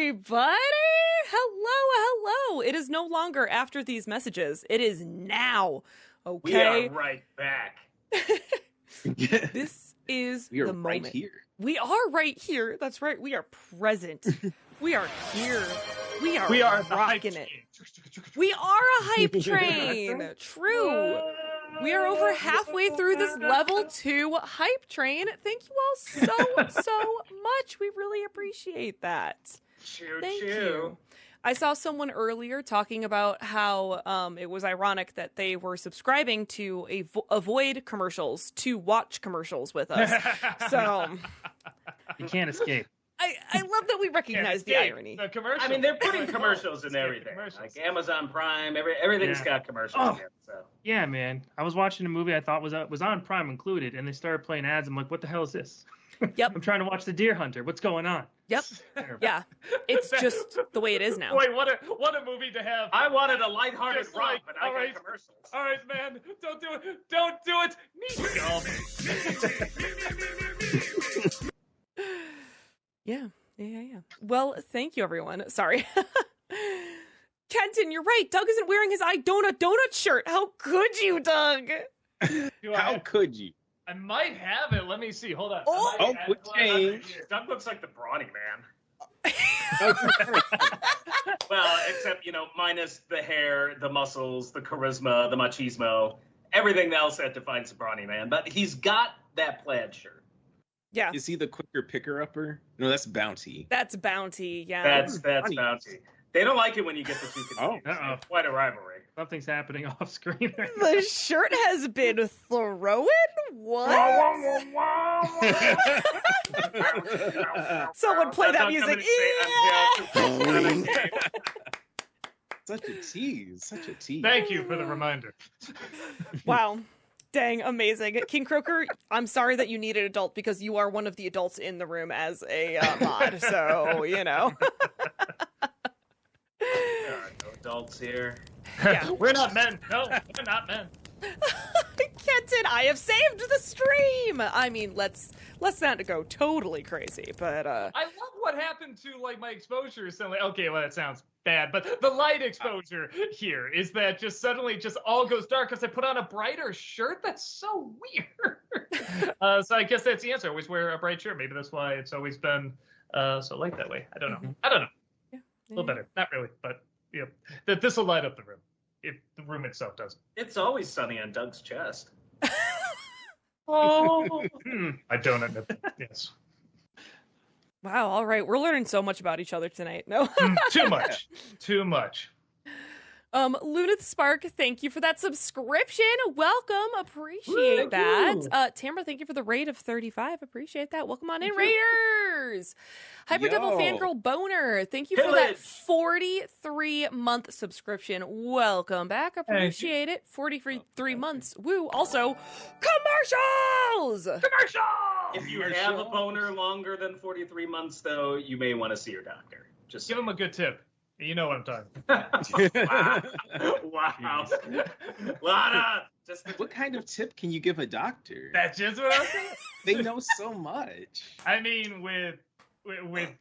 everybody! Hello. It is no longer after these messages. It is now. Okay? We are right back. This is We are the right moment. here. We are right here. That's right. We are present. We are here. We are the hype rocking it. train. We are a hype train. True. We are over halfway through this level 2 hype train. Thank you all so much. We really appreciate that. Thank you. I saw someone earlier talking about how it was ironic that they were subscribing to avoid commercials to watch commercials with us. So You can't escape. I love that we recognize the irony. The commercial. I mean, they're putting commercials in everything. Like Amazon Prime, everything's got commercials in it. So. Yeah, man. I was watching a movie I thought was on Prime included, and they started playing ads. I'm like, what the hell is this? Yep. I'm trying to watch The Deer Hunter. What's going on? Yep. Yeah. It's just the way it is now. Wait, what a movie to have. I wanted a lighthearted Just romp, like, but I all right. got commercials. All right, man. Don't do it. Don't do it. Yeah. Well, thank you, everyone. Sorry. Kenton, you're right. Doug isn't wearing his I Donut shirt. How could you, Doug? How could you? I might have it. Let me see. Hold on. What change? Doug looks like the brawny man. Well, except, minus the hair, the muscles, the charisma, the machismo, everything else that defines the brawny man. But he's got that plaid shirt. Yeah. Is he the quicker picker-upper? No, that's Bounty. That's Bounty, yeah. That's Bounty. They don't like it when you get the two confused. Uh-oh. It's quite a rivalry. Something's happening off screen. The shirt has been thrown? What? Someone play that music. Yeah! Such a tease. Thank you for the reminder. Wow. Dang, amazing. King Croker, I'm sorry that you need an adult because you are one of the adults in the room as a mod, so, There are no adults here. Yeah. We're not men. No, we're not men. Kenton, I have saved the stream! I mean, let's not go totally crazy, but, I love what happened to, my exposure suddenly. Okay, well, that sounds bad, but the light exposure here is that just suddenly just all goes dark because I put on a brighter shirt. That's so weird. So I guess that's the answer. I always wear a bright shirt. Maybe that's why it's always been so light that way. I don't know. Yeah. A little better. Not really, but that this will light up the room if the room itself doesn't. It's always sunny on Doug's chest. Oh, I don't admit that. Yes. Wow, all right. We're learning so much about each other tonight. No? Too much. Lunith Spark, thank you for that subscription. Welcome. Appreciate that. Tamara, thank you for the raid of 35. Appreciate that. Welcome on in, Raiders. Hyper Devil Fangirl Boner, thank you for that 43-month subscription. Welcome back. Appreciate it. 43 months. Woo. Also, commercials! If you have a boner longer than 43 months, though, you may want to see your doctor. Just Give him a good tip. You know what I'm talking about. Wow. Lana! What kind of tip can you give a doctor? That's just what I'm saying. They know so much. I mean, with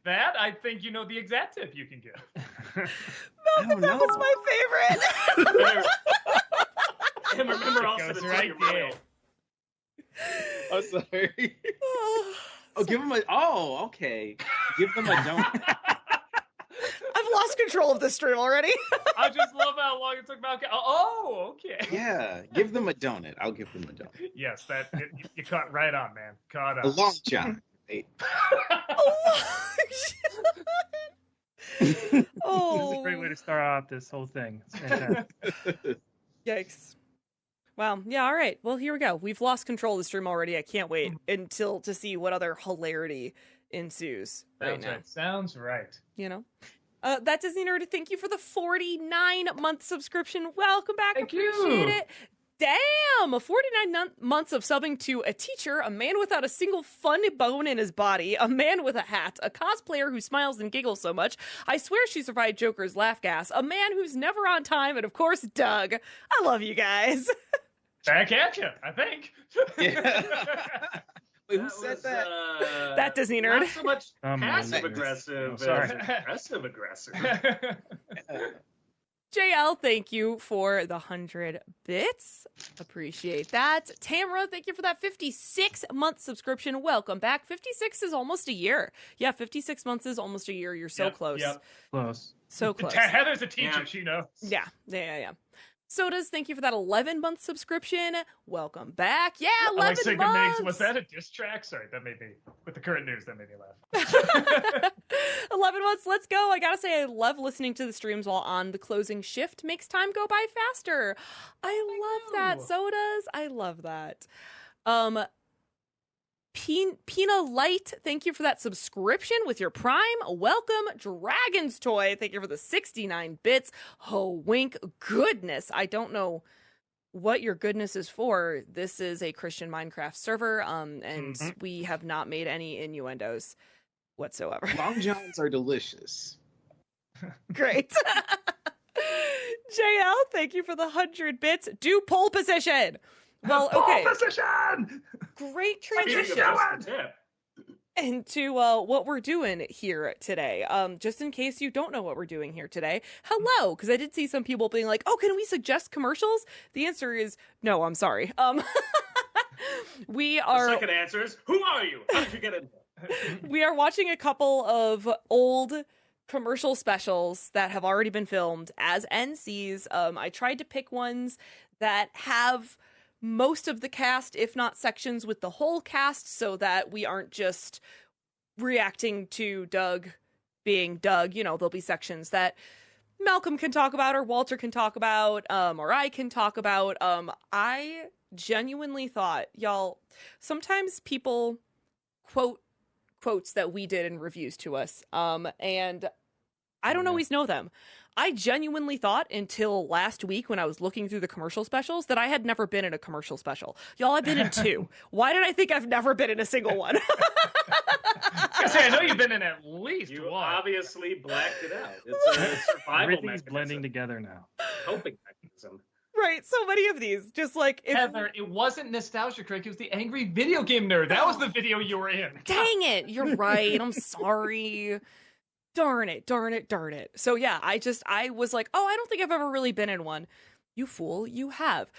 that, I think you know the exact tip you can give. That was my favorite. And remember also Goes to right take your there. mail. I'm sorry. Give them okay. Give them a donut. I've lost control of this stream already. I just love how long it took Malcolm. Oh, okay. Yeah, give them a donut. I'll give them a donut. Yes, you caught right on, man. Caught A on. long john. This is Oh, a great way to start off this whole thing. It's fantastic. yikes. Wow. Yeah, all right. Well, here we go. We've lost control of the stream already. I can't wait to see what other hilarity ensues right now. Sounds right. That Disney Nerd, thank you for the 49-month subscription. Welcome back. Thank Appreciate you. it. Damn! 49 months of subbing to a teacher, a man without a single fun bone in his body, a man with a hat, a cosplayer who smiles and giggles so much, I swear she survived Joker's laugh gas, a man who's never on time, and of course, Doug. I love you guys. Back at you, I think. Yeah. Wait, who said that? That Disney nerd. Not so much Oh, my passive goodness. aggressive Oh, as sorry. aggressive aggressive. JL, thank you for the 100 bits. Appreciate that. Tamara, thank you for that 56-month subscription. Welcome back. 56 is almost a year. Yeah, 56 months is almost a year. You're so close. Yep. Close. So close. Heather's a teacher. Yeah. She knows. Yeah. Sodas, thank you for that 11-month subscription. Welcome back. Yeah, I 11 like Sigma months. Migs. Was that a diss track? Sorry, that made me, with the current news, that made me laugh. 11 months, let's go. I gotta say, I love listening to the streams while on the closing shift. Makes time go by faster. I love that, know. Sodas. I love that. Pina Light, thank you for that subscription with your Prime. Welcome, Dragon's Toy. Thank you for the 69 bits. Oh, wink. Goodness. I don't know what your goodness is for. This is a Christian Minecraft server, and we have not made any innuendos whatsoever. Long Johns are delicious. Great. JL, thank you for the 100 bits. Do pole position. Well, okay. Pole position! Great Speaking transition of that's the tip. into what we're doing here today. Just in case you don't know what we're doing here today, hello, because I did see some people being like, "Oh, can we suggest commercials?" The answer is no. I'm sorry. We The are second answer is, who are you? How did you get in here? we are watching a couple of old commercial specials that have already been filmed as NCs. I tried to pick ones that have most of the cast, if not sections with the whole cast, so that we aren't just reacting to Doug being Doug. You know, there'll be sections that Malcolm can talk about, or Walter can talk about, or I can talk about. I genuinely thought, y'all, sometimes people quote quotes that we did in reviews to us, and I don't always know them. I genuinely thought until last week when I was looking through the commercial specials that I had never been in a commercial special. Y'all, I've been in 2. Why did I think I've never been in a single one? I say, I know you've been in at least You one. obviously blacked it out. It's a survival Everything's mechanism. blending together now. Coping mechanism. Right, so many of these. Just like, if... Heather, it wasn't Nostalgia Critic, it was the Angry Video Game Nerd. That was the video you were in. Dang it, you're right. I'm sorry. Darn it. So yeah, I was like, oh, I don't think I've ever really been in one. You fool, you have.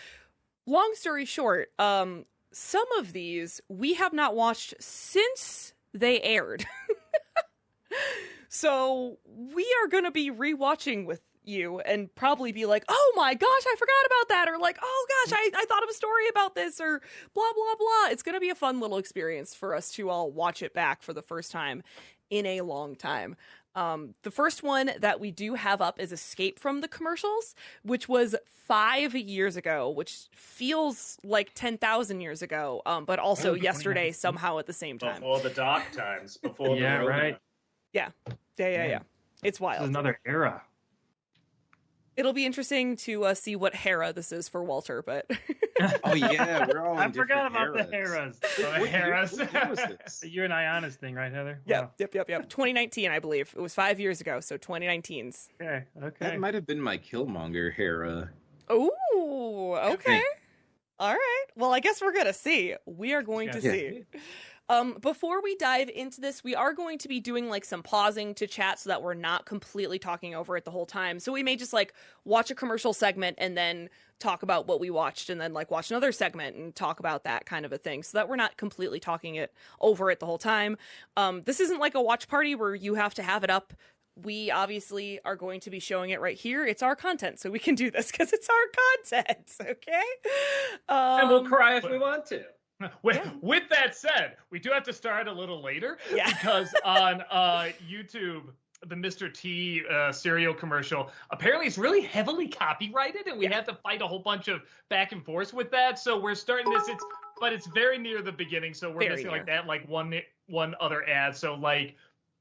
Long story short, some of these we have not watched since they aired. So we are going to be rewatching with you and probably be like, oh my gosh, I forgot about that. Or like, oh gosh, I thought of a story about this, or blah, blah, blah. It's going to be a fun little experience for us to all watch it back for the first time in a long time. The first one that we do have up is Escape from the Commercials, which was 5 years ago, which feels like 10,000 years ago, but also yesterday somehow at the same time. Before the dark times. Before the Yeah, Rona. right. Yeah. It's This is wild. another era. It'll be interesting to see what Hera this is for Walter, but Oh yeah, we're all. I in forgot different about the eras. eras. What year Harris. was this? You and Ionis thing, right, Heather? Yep. 2019, I believe. It was 5 years ago, so 2019's. Wow. Okay. That might have been my Killmonger Hera. Ooh, okay. All right. Well, I guess we're going to see. We are going to Yeah. see. Before we dive into this, we are going to be doing like some pausing to chat so that we're not completely talking over it the whole time. So we may just like watch a commercial segment and then talk about what we watched, and then like watch another segment and talk about that kind of a thing, so that we're not completely talking it over it the whole time. This isn't like a watch party where you have to have it up. We obviously are going to be showing it right here. It's our content, so we can do this because it's our content, okay? And we'll cry if we want to. With that said, we do have to start a little later Yeah. because on YouTube, the Mr. T cereal commercial, apparently it's really heavily copyrighted, and we had to fight a whole bunch of back and forth with that. So we're starting this, but it's very near the beginning, so we're Very missing near. like that, like one other ad. So like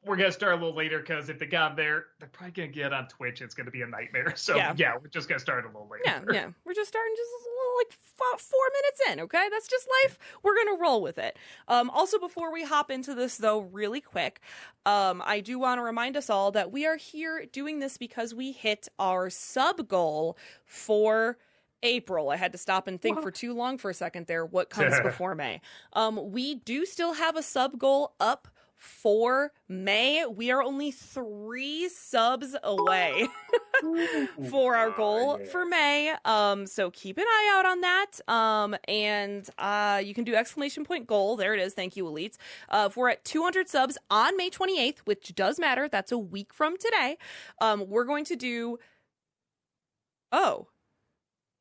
we're gonna start a little later because if they got there, they're probably gonna get on Twitch. It's gonna be a nightmare. So Yeah. we're just gonna start a little later. Yeah. We're just starting just a little, like 4 minutes in, okay? That's just life. We're going to roll with it. Also, before we hop into this, though, really quick, I do want to remind us all that we are here doing this because we hit our sub goal for April. I had to stop and think for too long for a second there. What comes before May? We do still have a sub goal up for May. We are only 3 subs away for our goal for May. So keep an eye out on that. And you can do ! goal. There it is. Thank you, Elites. If we're at 200 subs on May 28th, which does matter, that's a week from today. We're going to do. Oh,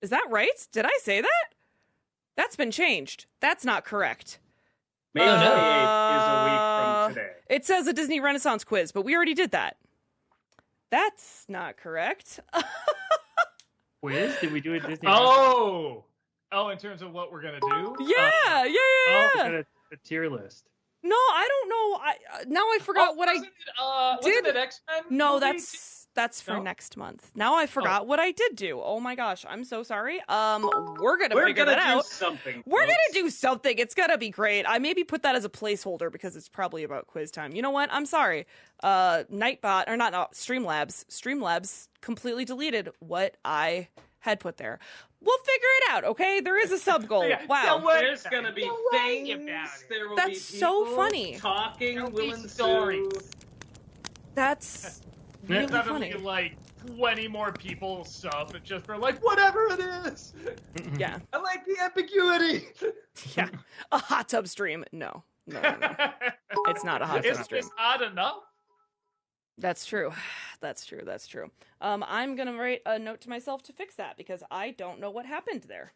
is that right? Did I say that? That's been changed. That's not correct. May 28th is a week from today. It says a Disney Renaissance quiz, but we already did that. That's not correct. Quiz? Did we do a Disney? Oh, in terms of what we're gonna do? Yeah. Oh, we got a tier list. No, I don't know. Now I forgot what I wasn't it X-Men? No, movie? that's for No? next month. Now I forgot what I did do. Oh my gosh, I'm so sorry. We're gonna figure that out. Something. We're folks. gonna do something. It's gonna be great. I maybe put that as a placeholder because it's probably about quiz time. You know what? I'm sorry. Nightbot or not Streamlabs completely deleted what I had put there. We'll figure it out, okay? There is a sub goal. Yeah, Wow. don't worry. There's gonna be things. There will That's be so people funny. Talking, There'll be will ensue. stories. That's really Suddenly, funny. like 20 more people sub just for like whatever it is. Yeah. I like the ambiguity. Yeah. A hot tub stream. No. It's not a hot tub Is stream. this odd enough? That's true. That's true. I'm going to write a note to myself to fix that because I don't know what happened there.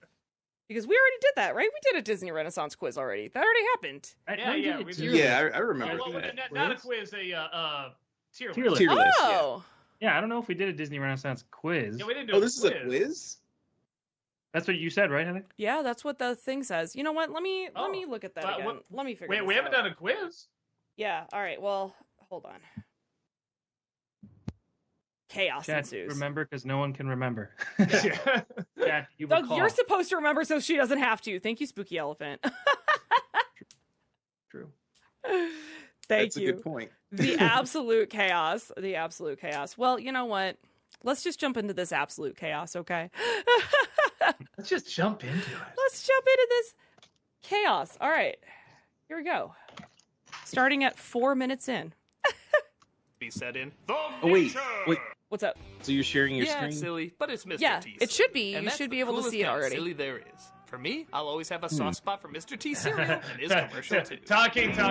Because we already did that, right? We did a Disney Renaissance quiz already. That already happened. Yeah, we did. Yeah, I remember Well, that. not a quiz, a tier Tier list. list. Tier list, yeah. Oh. Yeah, I don't know if we did a Disney Renaissance quiz. Yeah, we didn't do Oh, this is a quiz? That's what you said, right, Heather? Yeah, that's what the thing says. You know what? Let me Oh. look at that Well, again. what- Let me figure Wait, this we haven't out. done a quiz. Yeah, all right. Well, hold on. Chaos Chad, ensues. remember, because no one can remember. Yeah. Chad, you Doug, recall. you're supposed to remember so she doesn't have to. Thank you, Spooky Elephant. True. Thank That's a you. good point. The absolute chaos. The absolute chaos. Well, you know what? Let's just jump into this absolute chaos, okay? Let's just jump into it. Let's jump into this chaos. All right. Here we go. Starting at 4 minutes in. Be set in the Oh, wait. Wait. What's up? So you're sharing your yeah, screen? it's silly, but it's Mr. Yeah, T. it should be. And You that's should the be able to coolest see it kind of already. Silly there is. For me, I'll always have a soft spot for Mr. T cereal and his commercial too. Talking. So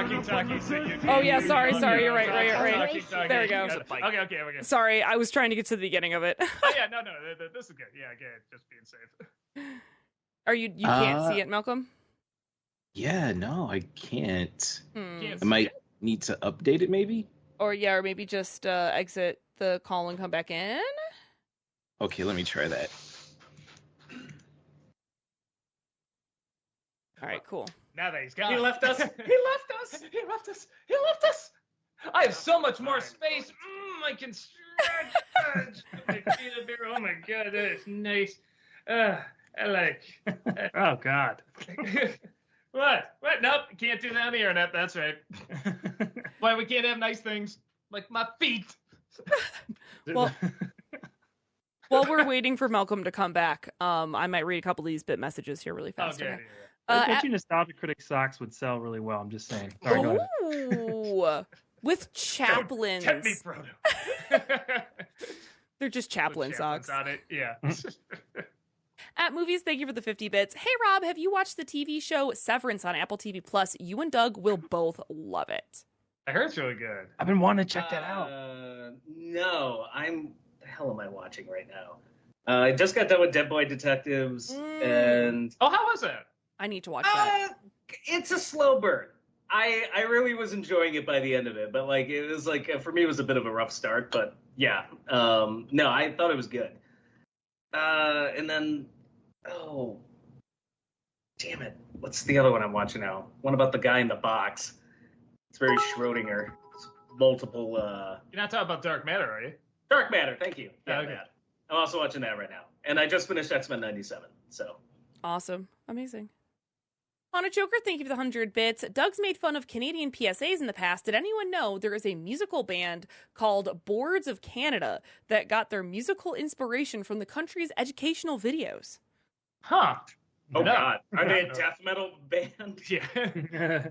Oh, yeah, sorry, you- you're right. Talking. There we go. Okay. Sorry, I was trying to get to the beginning of it. Oh yeah, no, this is good. Yeah, good. Just being safe. Are you can't see it, Malcolm? Yeah, no, I can't. Can't I might need to update it, maybe? Or maybe just exit the call and come back in. Okay, let me try that. All right, cool. Now that he's gone. He left us. He left us. I have so much more space. I can stretch. Oh my god, that is nice. I like. Oh, God. What? Nope, can't do that on the internet. That's right. Why we can't have nice things like my feet? Well, while we're waiting for Malcolm to come back, I might read a couple of these bit messages here really fast. Okay. Okay. I bet at- you Nostalgia Critic socks would sell really well. I'm just saying. Sorry, go ahead. Ooh, with chaplains. Get me, Frodo. They're just chaplain socks. On it. Yeah. At Movies, thank you for the 50 bits. Hey, Rob, have you watched the TV show Severance on Apple TV Plus? You and Doug will both love it. I heard it's really good. I've been wanting to check that out. No, the hell am I watching right now? I just got done with Dead Boy Detectives, and Oh, how was it? I need to watch that. it's a slow burn. I really was enjoying it by the end of it, but like it was like for me it was a bit of a rough start, but yeah. No, I thought it was good. And then damn it, what's the other one I'm watching now? One about the guy in the box. It's very Schrodinger. It's multiple. You're not talking about Dark Matter, are you? Dark Matter. Thank you. Yeah, Okay. that. I'm also watching that right now, and I just finished X-Men '97. So. Awesome. Amazing. Haunted Joker, thank you for the 100 bits. Doug's made fun of Canadian PSAs in the past. Did anyone know there is a musical band called Boards of Canada that got their musical inspiration from the country's educational videos? Huh. Oh No. God, are they a No. death metal band? Yeah.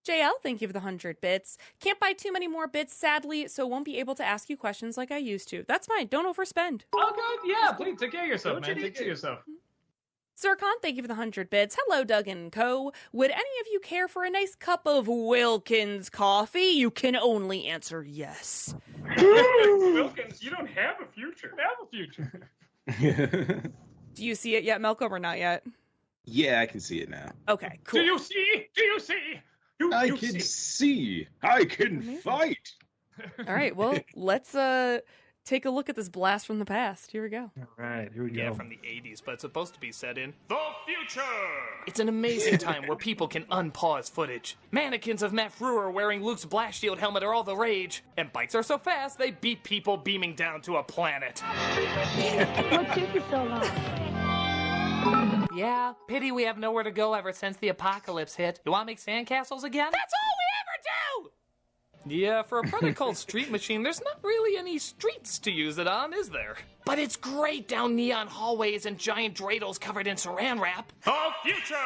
JL, thank you for the 100 bits. Can't buy too many more bits, sadly, so won't be able to ask you questions like I used to. That's fine. Don't overspend. Oh, good. Yeah, please take care of yourself, Don't you man. need Take care of to? yourself. Zircon, thank you for the 100 bits. Hello, Doug and Co. Would any of you care for a nice cup of Wilkins coffee? You can only answer yes. Wilkins, you don't have a future. Have a future. Do you see it yet, Malcolm, or not yet? Yeah, I can see it now. Okay, cool. Do you see? Do you see? I can see. I can Amazing. fight. All right, well, let's take a look at this blast from the past. Here we go. All right, here we go. Yeah, from the 80s, but it's supposed to be set in the future. It's an amazing time where people can unpause footage. Mannequins of Matt Frewer wearing Luke's blast shield helmet are all the rage, and bikes are so fast they beat people beaming down to a planet. What took you so long? Yeah, pity we have nowhere to go ever since the apocalypse hit. You want to make sandcastles again? That's all we ever do! Yeah, for a product called Street Machine, there's not really any streets to use it on, is there? But it's great down neon hallways and giant dreidels covered in saran wrap. The future!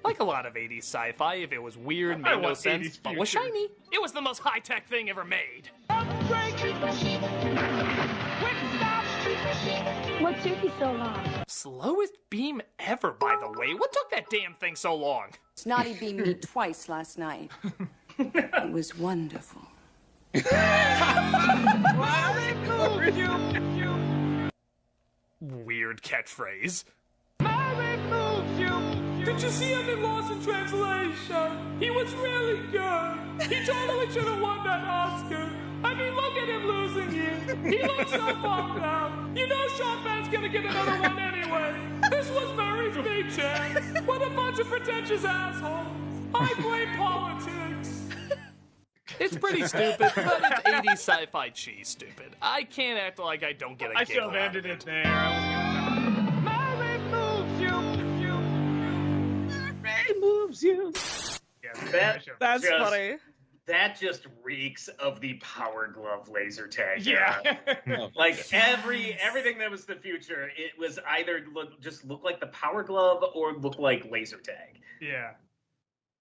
Like a lot of 80s sci-fi, if it was weird, made no want sense, 80s but was future. shiny. It was the most high-tech thing ever made. What took you so long? Slowest beam ever, by the way. What took that damn thing so long? Snotty beamed me twice last night. It was wonderful. Weird catchphrase. Did you see him in Lost in Translation? He was really good. He totally should have won that Oscar. I mean, look at him losing here. He looks so bummed out. You know Sean Penn's gonna get another one anyway. This was Murray's big chance. What a bunch of pretentious assholes. I blame politics. It's pretty stupid, but it's 80s sci-fi cheese stupid. I can't act like I don't get a I should giggle have out ended of it there. It moves you. Yeah, That- I should've- That's Just- funny. That just reeks of the Power Glove laser tag. Yeah. Oh, Like everything that was the future, it was either look like the Power Glove or look like laser tag. Yeah.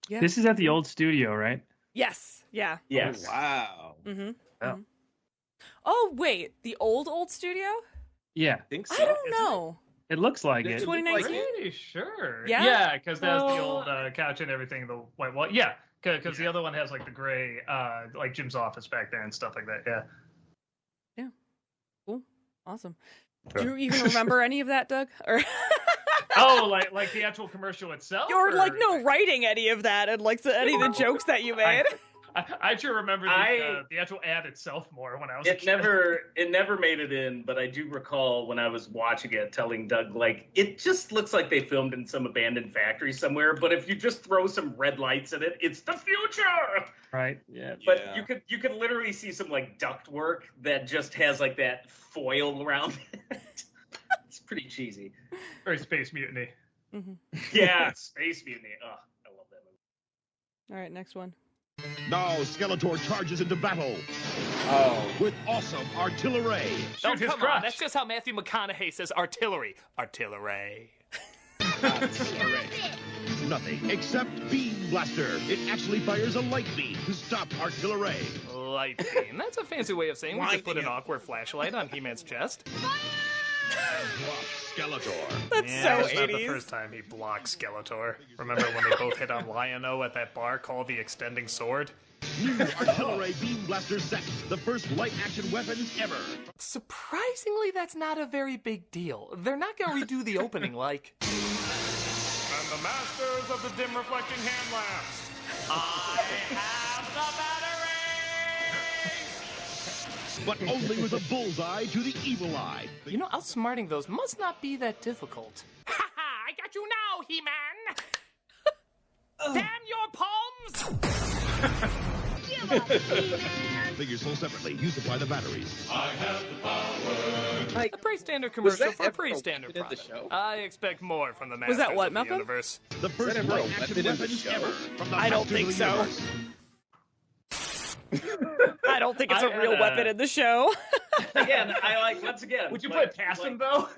Yeah. This is at the old studio, right? Yes. Yeah. Yes. Oh, wow. Mm-hmm. Oh. Oh, wait. The old studio? Yeah, I think so. I don't isn't know. it looks like It it. looked like 2019? Pretty sure. Yeah? Yeah, because that's the Well- old couch and everything. The white wall. Yeah, because the other one has like the gray, like Jim's office back there and stuff like that. Yeah. Cool. Awesome. Do you even remember any of that, Doug? Or Oh, like the actual commercial itself. you're or- like no writing any of that and like any of the jokes that you made? I sure remember the actual ad itself more when I was. a It kid. never made it in, but I do recall when I was watching it, telling Doug like it just looks like they filmed in some abandoned factory somewhere. But if you just throw some red lights in it, it's the future. Right. Yeah. But yeah. you could literally see some like duct work that just has like that foil around it. It's pretty cheesy. Or Space Mutiny. Yeah, Space Mutiny. Oh, I love that movie. All right, next one. Now Skeletor charges into battle Oh. with awesome artillery. Oh, Shoot his come crotch. on. That's just how Matthew McConaughey says artillery. Artillery. Nothing except Beam Blaster. It actually fires a light beam to stop artillery. Light beam. That's a fancy way of saying we just put an awkward flashlight on He-Man's chest. Block Skeletor. That's Yeah, so that's not the 80s. first time he blocked Skeletor. Remember when they both hit on Lion-O at that bar called the Extending Sword? New artillery Beam Blaster set. The first light action weapons ever. Surprisingly, that's not a very big deal. They're not going to redo the opening like... And the masters of the dim reflecting hand lamps. I have the battery! But only with a bullseye to the evil eye. You know, outsmarting those must not be that difficult. Ha ha! I got you now, He-Man! Damn your palms! Figures sold separately. You supply the batteries. A pretty standard commercial that for a ever pretty standard omitted in the product. show? I expect more from the Was masters that what, of the Malcolm? universe. The first ever light a action weapon in the weapons show? ever from the I don't Masters think of the so. Universe. I don't think it's a I real had weapon in the show. Again, I like once again. Would you like- put it past like- him though?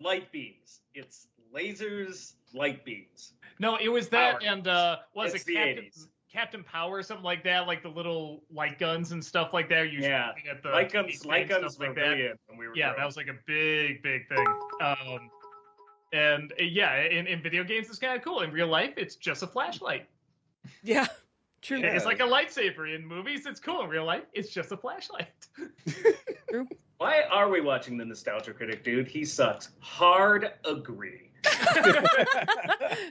light beams. It's lasers, light beams. No, it was that, Power. and was It's it the Captain, 80s. Captain Power or something like that? Like the little light guns and stuff like that. You Yeah, shooting at the light guns stuff were like that. really in when we were Yeah, growing. that was like a big thing. And yeah, in video games, it's kind of cool. In real life, it's just a flashlight. Yeah. True. It's like a lightsaber. In movies, it's cool. In real life, it's just a flashlight. True. Why are we watching the Nostalgia Critic, dude? He sucks. Hard agree.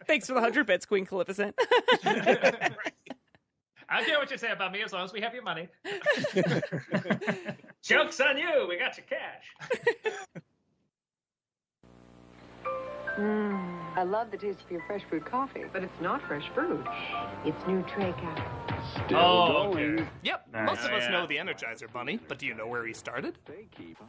Thanks for the 100 bits, Queen Calificent. I don't care what you say about me as long as we have your money. Joke's on you. We got your cash. I love the taste of your fresh brewed coffee. But it's not fresh brewed. It's new Trey Coffee. Still going. Yep, Nice. most of us Yeah. know the Energizer Bunny, but do you know where he started?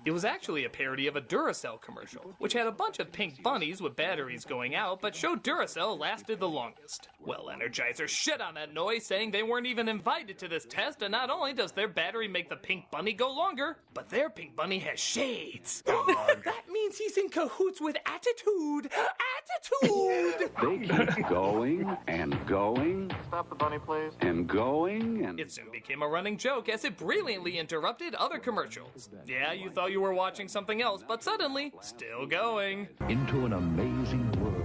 It was actually a parody of a Duracell commercial, which had a bunch of pink bunnies with batteries going out, but showed Duracell lasted the longest. Well, Energizer shit on that noise, saying they weren't even invited to this test, and not only does their battery make the pink bunny go longer, but their pink bunny has shades. That means he's in cahoots with Attitude! Attitude! They keep going and going. Stop the bunny, please. And going and... It soon became a running joke as it brilliantly interrupted other commercials. Yeah, you thought you were watching something else, but suddenly, still going. Into an amazing world.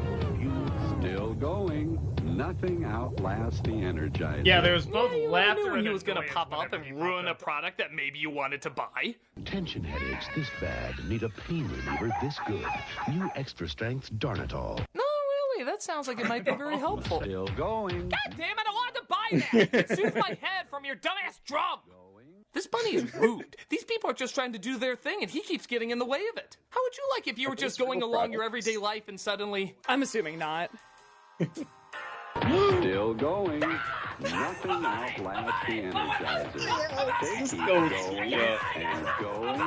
Still going. Nothing outlasts the Energizer. Yeah, there was both You laughter knew and he was gonna annoyance pop up whenever and he ruin a popped up. product that maybe you wanted to buy. Tension headaches this bad need a pain reliever this good. New extra strength Darnatol. No, really, that sounds like it might be very helpful. Still going. God damn it, I wanted to buy that! It soothes my head from your dumbass drum! This bunny is rude. These people are just trying to do their thing, and he keeps getting in the way of it. How would you like if you were just going along your everyday life and suddenly... I'm assuming not. Still going. Nothing outlasts the Energizer. They keep going and going.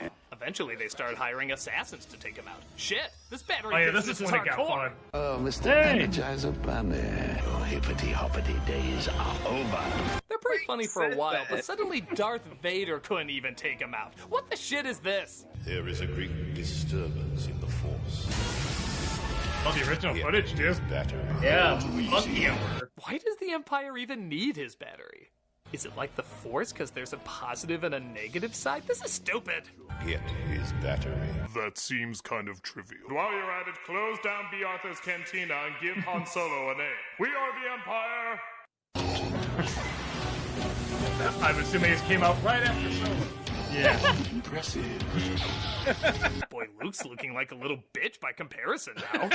And Eventually, they started hiring assassins to take him out. Shit, this battery Oh yeah, business this is is when it got hardcore. fun. Oh, Mr. Hey. Energizer Bunny. Your hippity-hoppity days are over. They're pretty funny for a while, but suddenly Darth Vader couldn't even take him out. What the shit is this? There is a great disturbance in the Force. Oh, the original footage, too. Battery. Yeah, monkey hour. Why does the Empire even need his battery? Is it like the Force because there's a positive and a negative side? This is stupid. Get his battery. That seems kind of trivial. While you're at it, close down B. Arthur's Cantina and give Han Solo a name. We are the Empire! I'm assuming it came out right after Solo. Yeah. Impressive. Boy, Luke's looking like a little bitch by comparison now.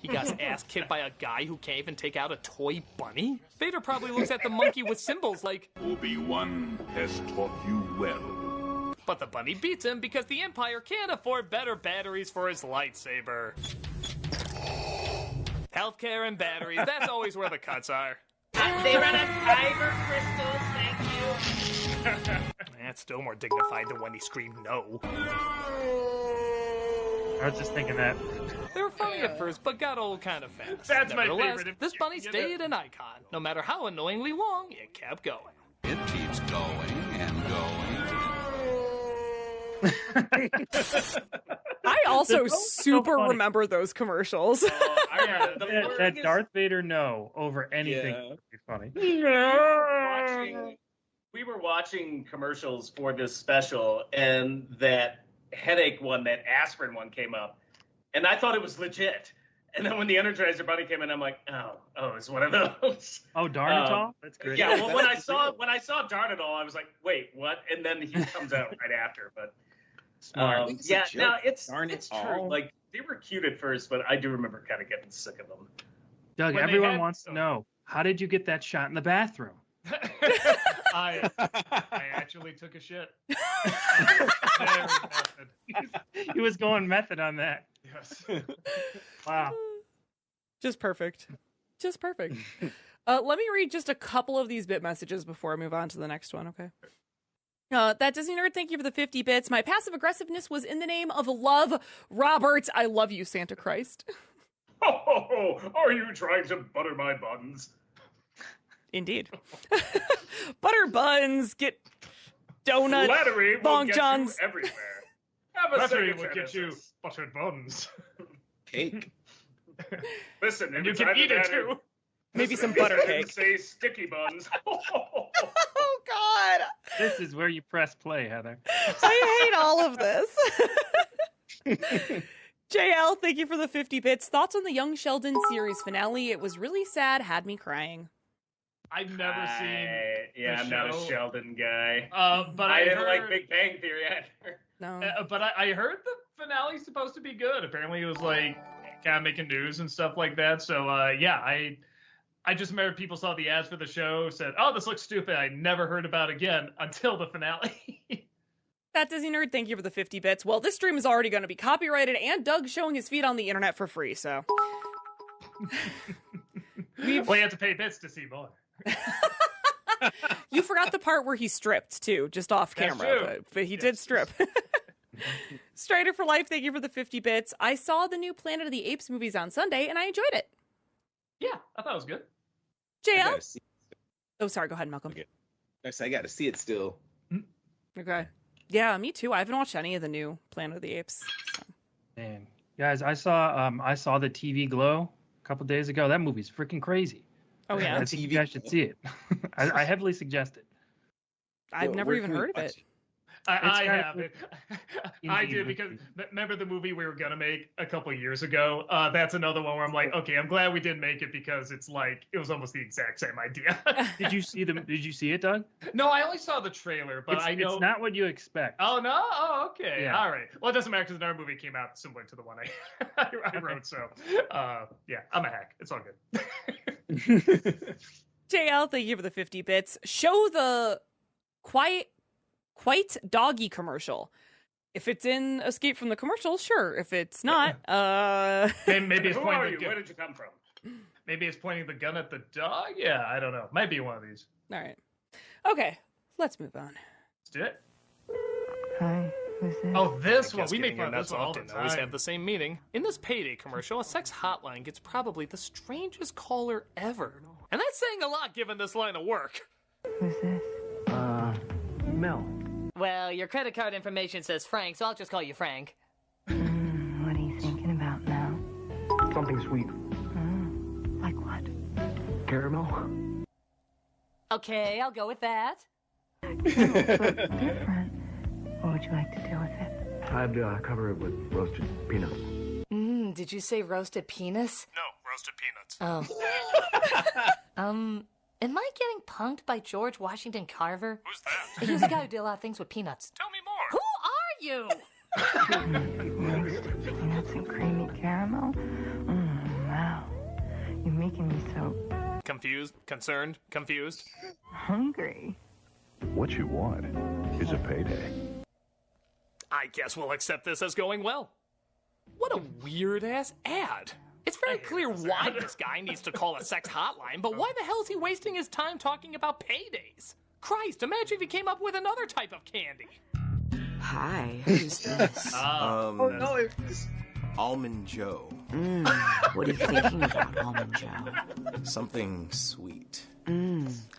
He got his ass kicked by a guy who can't even take out a toy bunny? Vader probably looks at the monkey with symbols like, Obi-Wan has taught you well. but the bunny beats him because the Empire can't afford better batteries for his lightsaber. Healthcare and batteries, that's always where the cuts are. They run a kyber crystals, thank you. That's still more dignified than when he screamed no. I was just thinking that. They were funny at first, but got old kind of fast. That's my Nevertheless, favorite. This bunny stayed an icon. No matter how annoyingly long, it kept going. it keeps going and going. I also They're so super funny. remember those commercials. I remember the That longest- Darth Vader no over anything Yeah. would be funny. we were watching commercials for this special, and that headache one, that aspirin one came up, and I thought it was legit. And then when the Energizer Bunny came in, I'm like, oh, it's one of those. Oh, Darnatol? That's great. Yeah, well, when I saw Darnatol, I was like, wait, what? And then he comes out right after. But Smart. yeah, no, it's Darnatol. true. Like, they were cute at first, but I do remember kind of getting sick of them. Doug, When they everyone had- wants to know, how did you get that shot in the bathroom? I actually took a shit. Very method. He was going method on that. Yes. Wow. Just perfect. Just perfect. Let me read just a couple of these bit messages before I move on to the next one, okay? That Disney Nerd, thank you for the 50 bits. My passive aggressiveness was in the name of love. Robert, I love you, Santa Christ. Oh, are you trying to butter my buns? Indeed. Butter buns, get donut, Flattery will Long get Johns. you everywhere. Have a Referee second will get you Genesis. buttered buns. Cake. Listen, And you it's can either eat it that or- too. Maybe some Listen, butter it didn't cake. Say sticky buns. Oh God, This is where you press play, Heather. I hate all of this. JL, thank you for the 50 bits. Thoughts on the Young Sheldon series finale? It was really sad, had me crying. I've never seen. Yeah, the I'm not a show. Sheldon guy. But I didn't heard, like Big Bang Theory either. No. But I heard the finale's supposed to be good. Apparently, it was like kind of making news and stuff like that. So yeah, I just remember people saw the ads for the show, said, "Oh, this looks stupid." I never heard about it again until the finale. That Disney Nerd, thank you for the 50 bits. Well, this stream is already going to be copyrighted, and Doug's showing his feet on the internet for free, so. Well, you have to pay bits to see more. You forgot the part where he stripped, too, just off That's camera, true. but he did strip. Strider for Life, thank you for the 50 bits. I saw the new Planet of the Apes movies on Sunday, and I enjoyed it. Yeah, I thought it was good. JL? Oh, sorry, go ahead, Malcolm. Okay. I got to see it still. Okay. Yeah, me too. I haven't watched any of the new Planet of the Apes. So. Man, guys, I saw the TV Glow a couple days ago. That movie's freaking crazy. Oh, yeah? I think you guys should see it. I heavily suggest it. I've never even heard of it. I have of it. I did because remember the movie we were gonna make a couple years ago. That's another one where I'm like, okay, I'm glad we didn't make it because it's like it was almost the exact same idea. Did you see it, Doug? No, I only saw the trailer, but I know it's not what you expect. Oh no! Oh, okay. Yeah. All right. Well, it doesn't matter because another movie came out similar to the one I wrote. So, yeah, I'm a hack. It's all good. JL, thank you for the 50 bits. Show the Quite Doggy commercial. If it's in Escape from the Commercial, sure. If it's not, maybe it's Who pointing are the you? gun. Where did you come from? Maybe it's pointing the gun at the dog. Yeah, I don't know. Might be one of these. All right. Okay, let's move on. Let's do it. Hi, who's this? Oh, this I one. guess We make getting your fun of this nuts one all off the didn't always time. have the same meaning. In this Payday commercial, a sex hotline gets probably the strangest caller ever. And that's saying a lot given this line of work. Who's this? Mel. Well, your credit card information says Frank, so I'll just call you Frank. What are you thinking about now? Something sweet. Like what? Caramel. Okay, I'll go with that. Different. What would you like to do with it? I'd cover it with roasted peanuts. Did you say roasted penis? No, roasted peanuts. Oh. Am I getting punked by George Washington Carver? Who's that? He's the guy who did a lot of things with peanuts. Tell me more. Who are you? Roasted peanuts and creamy caramel? Wow. You're making me so Confused, concerned, confused. hungry. What you want is a payday. I guess we'll accept this as going well. What a weird-ass ad. It's very clear why this guy needs to call a sex hotline, but why the hell is he wasting his time talking about paydays? Christ, imagine if he came up with another type of candy. Hi, who's this? No, it's Almond Joe. What are you thinking about, Almond Joe? Something sweet.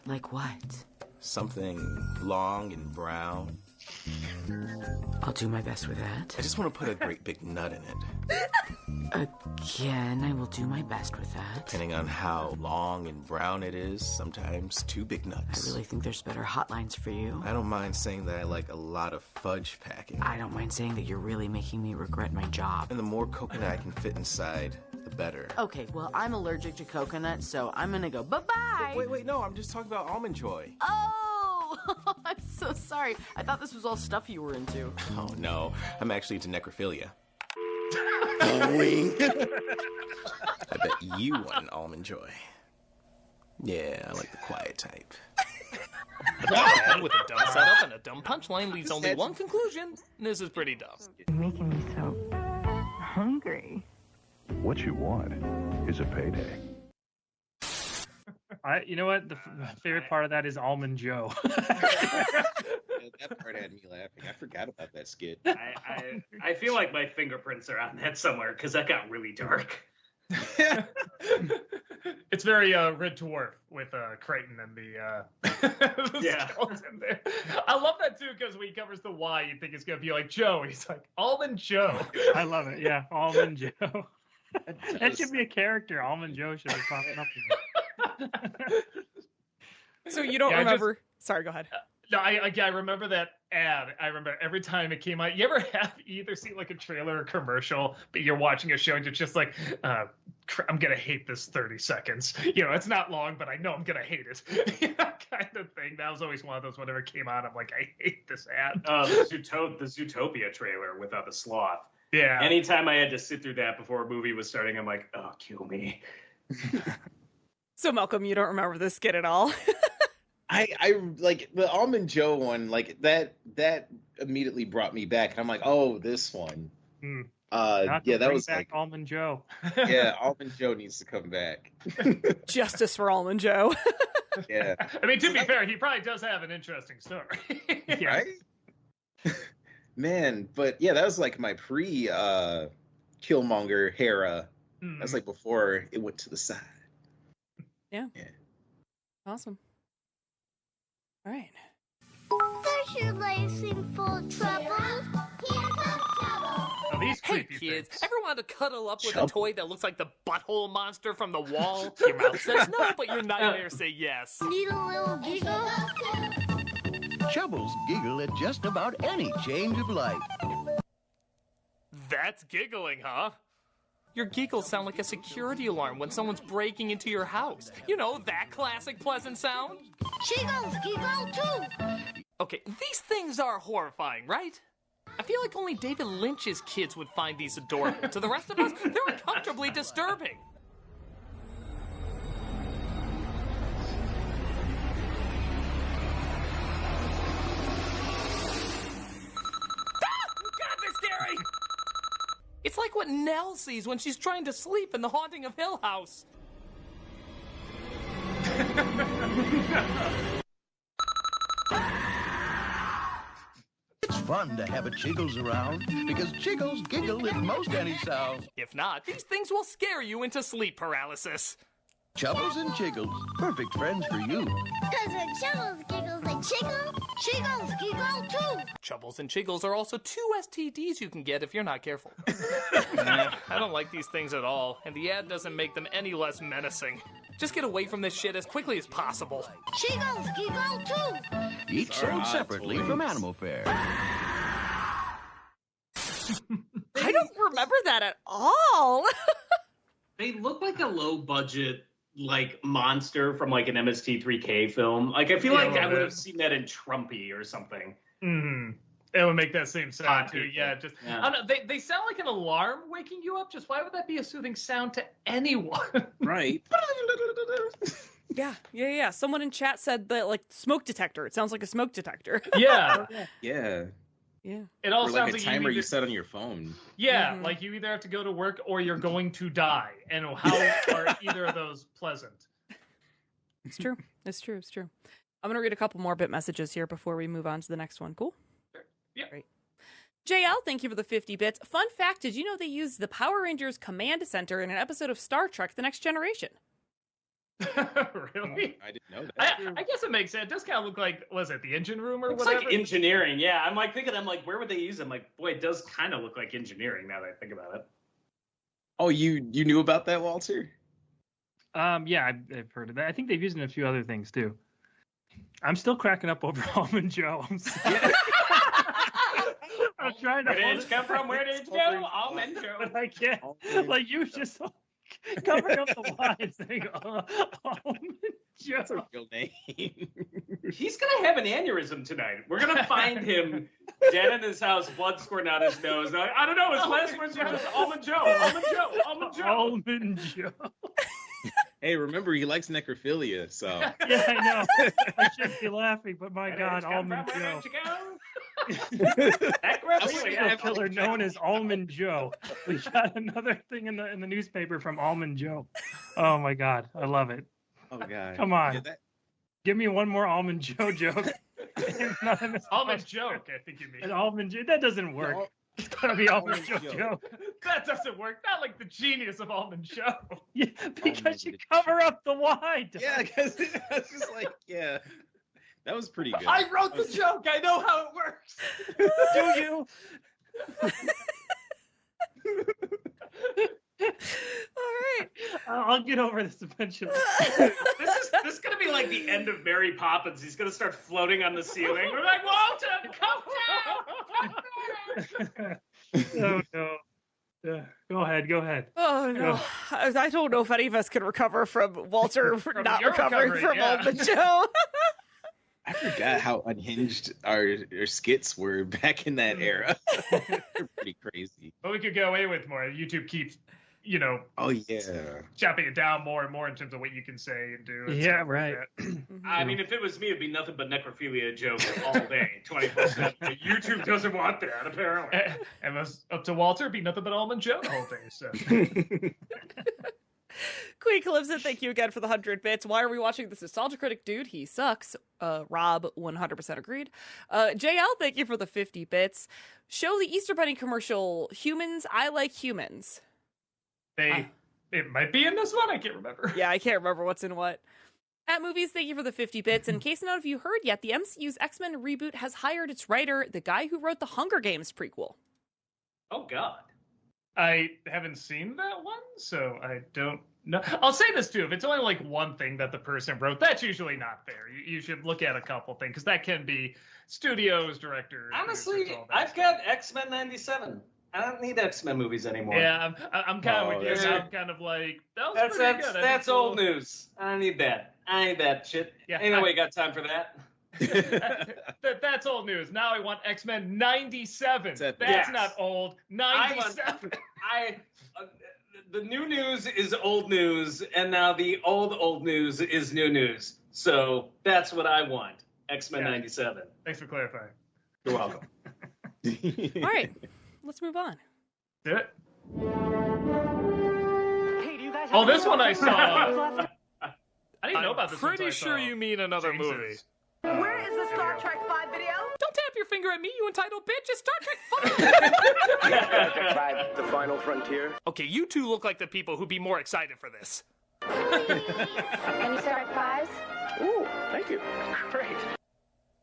Like what? Something long and brown. I'll do my best with that. I just want to put a great big nut in it. Again, I will do my best with that. Depending on how long and brown it is, sometimes 2 big nuts. I really think there's better hotlines for you. I don't mind saying that I like a lot of fudge packing. I don't mind saying that you're really making me regret my job. And the more coconut I can fit inside, the better. Okay, well, I'm allergic to coconut, so I'm gonna go bye-bye. Wait, no, I'm just talking about Almond Joy. Oh, I'm so sorry. I thought this was all stuff you were into. Oh, no, I'm actually into necrophilia. Wink. I bet you want an Almond Joy. Yeah, I like the quiet type. And with a dumb setup and a dumb punchline leaves only one conclusion. This is pretty dumb. You're making me so hungry. What you want is a payday. You know what? The favorite part of that is Almond Joe. That part had me laughing. I forgot about that skit. I feel like my fingerprints are on that somewhere because that got really dark. It's very Red Dwarf with Crichton and the skeleton there. I love that too because when he covers the Y, you think it's gonna be like Joe. He's like Almond Joe. I love it. Yeah, Almond Joe. That should be a character. Almond Joe should be popping up. So you don't remember? Sorry, go ahead. No, I remember that ad. I remember every time it came out. You ever have either seen like a trailer or commercial, but you're watching a show and you're just like, I'm gonna hate this 30 seconds. You know, it's not long, but I know I'm gonna hate it. Kind of thing. That was always one of those. Whenever it came out, I'm like, I hate this ad. The Zootopia trailer without the sloth. Yeah. Anytime I had to sit through that before a movie was starting, I'm like, oh, kill me. So Malcolm, you don't remember this skit at all? I like the Almond Joe one, like that immediately brought me back. And I'm like, oh, this one. That was back like Almond Joe. Yeah, Almond Joe needs to come back. Justice for Almond Joe. Yeah. I mean, to be fair, he probably does have an interesting story. Right? Man, but yeah, that was like my Killmonger Hera. That's like before it went to the side. Yeah. Awesome. All right. Does your life seem full of trouble? Here comes trouble. Oh, these Hey creepy kids, things. ever want to cuddle up with a toy that looks like the butthole monster from the wall? Your mouth says no, but your nightmares say yes. Need a little giggle? Chubbles giggle at just about any change of life. That's giggling, huh? Your giggles sound like a security alarm when someone's breaking into your house. You know, that classic pleasant sound? Chiggles giggle too. Okay, these things are horrifying, right? I feel like only David Lynch's kids would find these adorable. To the rest of us, they're uncomfortably disturbing. God, they're scary! It's like what Nell sees when she's trying to sleep in The Haunting of Hill House. It's fun to have a Chiggles around because Chiggles giggle at most any sound. If not, these things will scare you into sleep paralysis. Chubbles and Chiggles, perfect friends for you. Cause when Chubbles giggles and chiggle, Chiggles giggle too. Chubbles and Chiggles are also 2 STDs you can get if you're not careful. Nah, I don't like these things at all, and the ad doesn't make them any less menacing. Just get away from this shit as quickly as possible. Chiggles giggle too. Each sold separately from Animal Fair. I don't remember that at all. They look like a low budget like monster from like an MST3K film. Like I feel like I would have seen that in Trumpy or something. Mm-hmm. It would make that same sound too. Yeah, just Yeah. I don't know, they sound like an alarm waking you up. Just why would that be a soothing sound to anyone? Right. Yeah. Someone in chat said that like smoke detector. It sounds like a smoke detector. Yeah. Yeah. Yeah. It all or sounds like a like timer you you set on your phone. Yeah, like you either have to go to work or you're going to die. And how are either of those pleasant? It's true. It's true. I'm going to read a couple more bit messages here before we move on to the next one. Cool? Yeah. Great. JL, thank you for the 50 bits. Fun fact, did you know they used the Power Rangers Command Center in an episode of Star Trek The Next Generation? Really? I didn't know that. I guess it makes sense. It does kind of look like, was it the engine room or It's whatever? like engineering, yeah. I'm like thinking, where would they use them? Like, boy, it does kind of look like engineering now that I think about it. Oh, you knew about that, Walter? Yeah, I've heard of that. I think they've used it in a few other things too. I'm still cracking up over Almond Joe. I'm trying to. Where did it come from? Where did it go? Almond Joe. But I can't. Like you just covering up the lines. Saying, Almond Joe. That's a real name. He's gonna have an aneurysm tonight. We're gonna find him dead in his house, blood squirting out his nose. I don't know. His last words were just Almond Joe. Almond Joe. Almond Joe. Almond Joe. Hey, remember he likes necrophilia, so. Yeah, I know. I shouldn't be laughing, but my God, Almond Joe. A serial killer known as Almond Joe. We got another thing in the newspaper from Almond Joe. Oh my God, I love it. Oh God. Come on, Yeah, give me one more Almond Joe joke. Almond joke, I think you mean. An Almond Joe. That doesn't work. It's gonna be Almond Joe. That doesn't work. Not like the genius of Almond Joe. Yeah, because you cover up the Y. Yeah, because it's just like, yeah. That was pretty good. I wrote the joke. I know how it works. Do you? All right. I'll get over this eventually. This is gonna be like the end of Mary Poppins. He's gonna start floating on the ceiling. We're like, Walter, come down. Oh no. Go ahead. Oh no, I don't know if any of us can recover from Walter not recovering from Almond Joe. I forgot how unhinged our skits were back in that era. They're pretty crazy. But we could get away with more. YouTube keeps, Oh yeah. chopping it down more and more in terms of what you can say and do. And Yeah, stuff right. Like that. I mean, if it was me, it'd be nothing but necrophilia jokes all day, 24/7. YouTube doesn't want that, apparently. And it was up to Walter, it'd be nothing but Almond Joe the whole thing. So. Queen Calypso, thank you again for the 100 bits. Why are we watching this Nostalgia Critic? Dude, he sucks. Rob, 100% agreed. JL, thank you for the 50 bits. Show the Easter Bunny commercial, Humans, I Like Humans. It might be in this one. I can't remember. Yeah, I can't remember what's in what. At Movies, thank you for the 50 bits. In case none of you heard yet, the MCU's X-Men reboot has hired its writer, the guy who wrote the Hunger Games prequel. Oh, God. I haven't seen that one, so I don't know. I'll say this, too. If it's only like one thing that the person wrote, that's usually not fair. You should look at a couple things, because that can be studios, directors. Honestly, I've got X-Men 97. I don't need X-Men movies anymore. Yeah, I'm kind of with you. I'm kind of like, that was pretty good. That's old news. I don't need that. I need that shit. Yeah, ain't no way got time for that. That's old news. Now I want X-Men 97. That's not old. 97. The new news is old news, and now the old news is new news. So that's what I want. X-Men 97. Thanks for clarifying. You're welcome. All right, let's move on. Do it. Oh, this one I saw. I didn't know about this one. Pretty sure you mean another movie. Where is the Star Trek 5 video? Don't tap your finger at me, you entitled bitch. It's Star Trek 5. Star Trek 5, The Final Frontier. Okay, you two look like the people who'd be more excited for this. Any Star Trek 5s? Ooh, thank you. Great.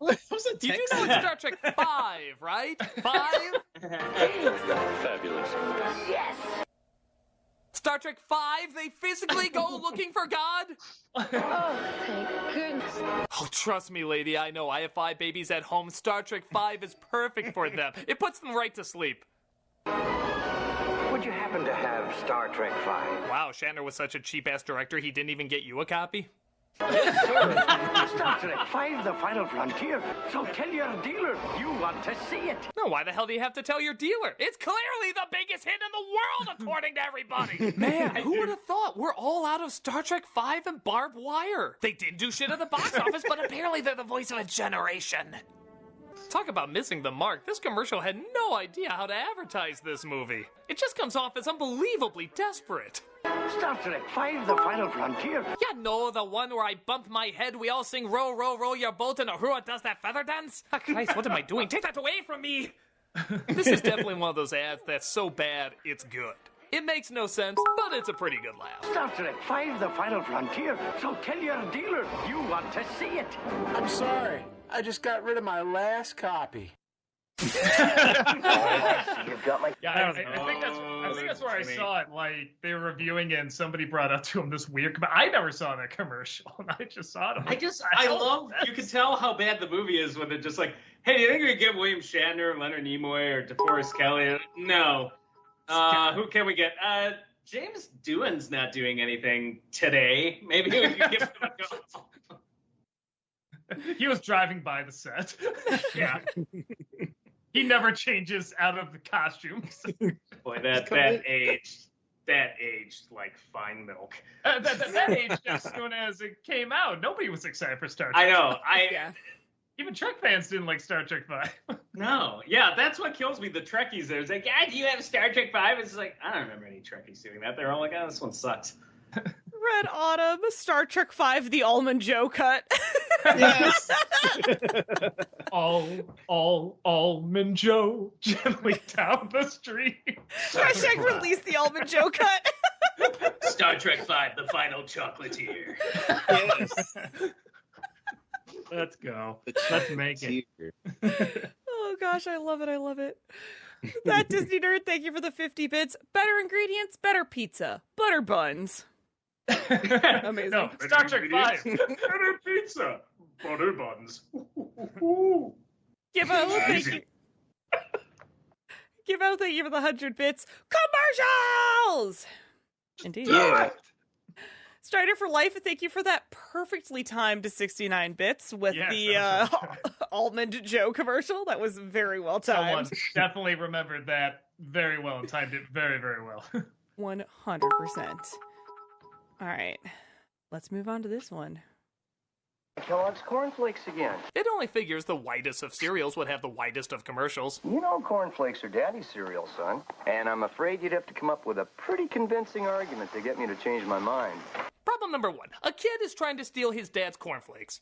You do know it's Star Trek 5, right? 5? Fabulous. Yes. Star Trek 5, they physically go looking for God? Oh, thank goodness. Oh, trust me, lady, I know. I have 5 babies at home. Star Trek 5 is perfect for them. It puts them right to sleep. Would you happen to have Star Trek 5? Wow, Shatner was such a cheap-ass director, he didn't even get you a copy? Yes, sir. Star Trek 5, The Final Frontier. So tell your dealer you want to see it. No, why the hell do you have to tell your dealer? It's clearly the biggest hit in the world, according to everybody. Man, who would have thought? We're all out of Star Trek 5 and Barbed Wire. They didn't do shit at the box office, but apparently they're the voice of a generation. Talk about missing the mark. This commercial had no idea how to advertise this movie. It just comes off as unbelievably desperate. Star Trek 5, The Final Frontier. Yeah, no, the one where I bump my head, we all sing row, row, row your boat, and Uhura does that feather dance? Oh, Christ, what am I doing? Take that away from me! This is definitely one of those ads that's so bad, it's good. It makes no sense, but it's a pretty good laugh. Star Trek 5, The Final Frontier. So tell your dealer you want to see it. I'm sorry. I just got rid of my last copy. You've got my... Yeah, I think that's where I saw it. Like, they were reviewing it and somebody brought up to him this weird... But I never saw that commercial, and I just saw it. I love... You can tell how bad the movie is when they're just like, hey, do you think we could get William Shatner, Leonard Nimoy, or DeForest Kelly? No. Who can we get? James Doohan's not doing anything today. Maybe we can give him a go. He was driving by the set. Yeah. He never changes out of the costumes. Boy, that aged like fine milk. That aged as soon as it came out. Nobody was excited for Star Trek. I know. Even Trek fans didn't like Star Trek 5. No. Yeah, that's what kills me. The Trekkies, there's like, yeah, do you have Star Trek 5? It's like, I don't remember any Trekkies doing that. They're all like, oh, this one sucks. Red Autumn, Star Trek 5, the Almond Joe cut. Yes. Almond Joe gently down the street. Hashtag release the Almond Joe cut. Star Trek V, the final chocolatier. Yes. Let's go. Let's make it. Oh gosh, I love it. I love it. That Disney nerd, thank you for the 50 bits. Better ingredients, better pizza, butter buns. Amazing. No, Star Trek V. Better pizza, butter buns. Give out, thank you. Give out, thank you for the 100 bits. Commercials! Indeed. Yeah. Strider for Life, thank you for that perfectly timed 69 bits with the Almond Joe commercial. That was very well timed. Someone definitely remembered that very well and timed it very, very well. 100%. All right, let's move on to this one. Kellogg's cornflakes again. It only figures the whitest of cereals would have the whitest of commercials. You know cornflakes are daddy's cereal, son. And I'm afraid you'd have to come up with a pretty convincing argument to get me to change my mind. Problem number 1. A kid is trying to steal his dad's cornflakes.